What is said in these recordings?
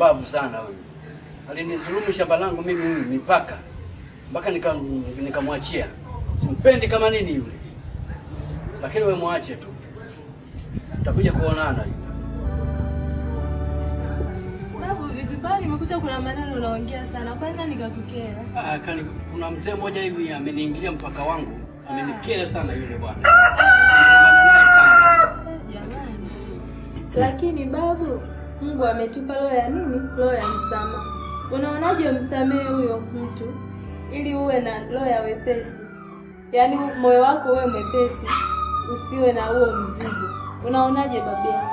mpumbavu sana huyu. Alinizulumu shamba langu mimi huyu mipaka. Mpaka nikamwachia. Simpendi kama nini yule. Lakini wewe muache tu. Tutakuja kuonana. Babu, vipi bali nimekuta kuna maneno unaongea sana. Kwanza nikakukera. Kuna mzee mmoja hivi ameniingilia mpaka wangu. Amenikera sana yule bwana. Jamani. Lakini babu, Mungu ametupa roho ya nini? Roho ya msamaha. Unaonaje msamehe huyo mtu ili uwe na roho ya wepesi? Yaani moyo wako uwe mwepesi, usiwe na huo mzigo. Unaonaje babu yangu?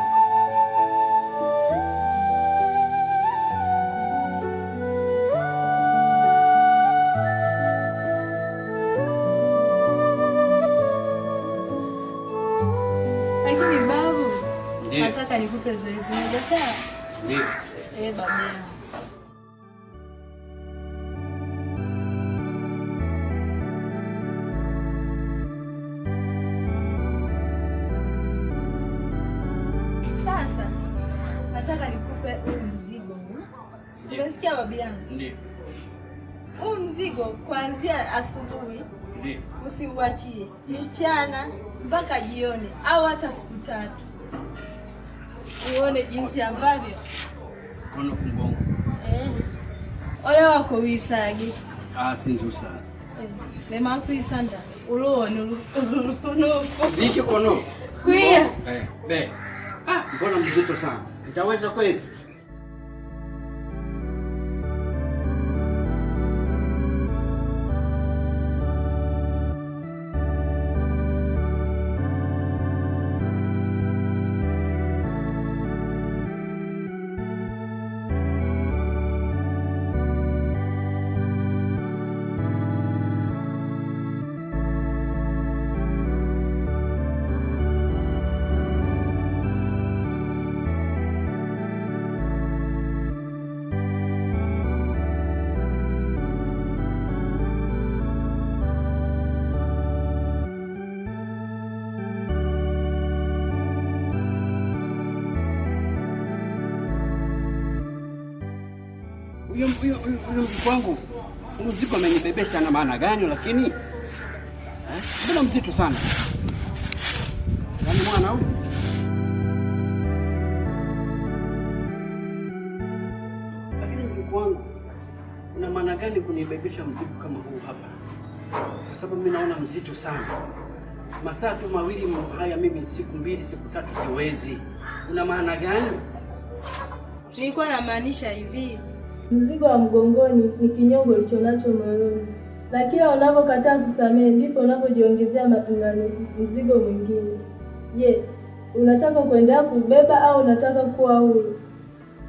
Lakini babu, nataka nikupe zoezi moja sawa? Ndio. Babu yangu. Sasa nataka nikupe huu mzigo huu. Umesikia babu yangu? Ndio. Huu mzigo kuanzia asubuhi Ndio. Usiuachie mchana mpaka jioni au hata siku 3. Uone jinsi ambavyo Kono kumbongo. Ole wako wisagi. Sinzusa. Lema kuisanda. Ulone Viki kono. Kuia. Be. Mbona mzito sana. Utaweza kweli? Huyo mzigo mzigo amenibebesha na maana gani lakini? Mbona mzito sana? Yaani mwana huyu. Lakini mzigo wangu una maana gani kunibebesha mzigo kama huu hapa? Kwa sababu mimi naona mzito sana. Masaa tu mawili haya mimi siku 2 siku 3 siwezi. Una maana gani? Nilikuwa namaanisha hivi. Mzigo wa mgongoni ni kinyongo ulichonacho moyoni. Na kila unapokataa kusamehe ndipo unapojiongezea mzigo mwingine. Je, unataka kuendelea kubeba au unataka kuwa huru?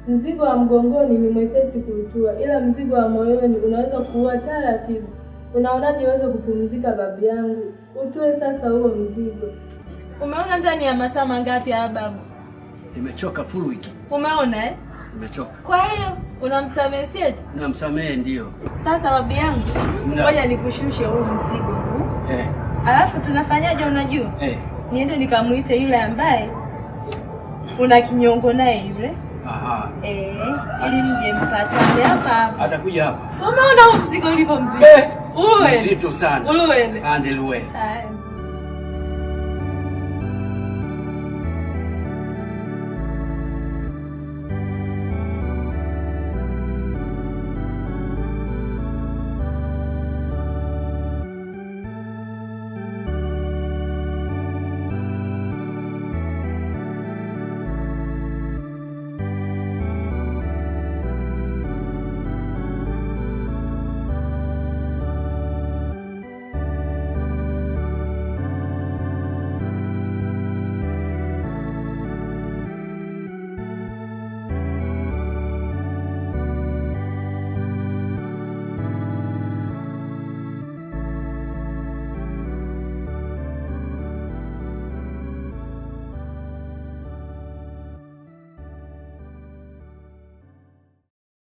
Mzigo wa mgongoni ni mwepesi kuutua, ila mzigo wa moyoni unaweza kuua taratibu. Unaonaje uweze kupumzika babu yangu? Utue sasa huo mzigo. Umeona ndani ya masaa mangapi hapa babu? Nimechoka full week. Umeona Nimechoka. Kwa hiyo unamsamehe sieti? Namsamehe ndio. Sasa babu yangu, ngoja nikushushe huu mzigo huu. Alafu tunafanyaje unajua? Niende nikamuite yule ambaye una kinyongo naye yule. Ili mje mpatane hapa. Atakuja hapa. So umeona huu mzigo ulivyo mzito? Uwe. Mzito sana. Uwe. Andeluwe.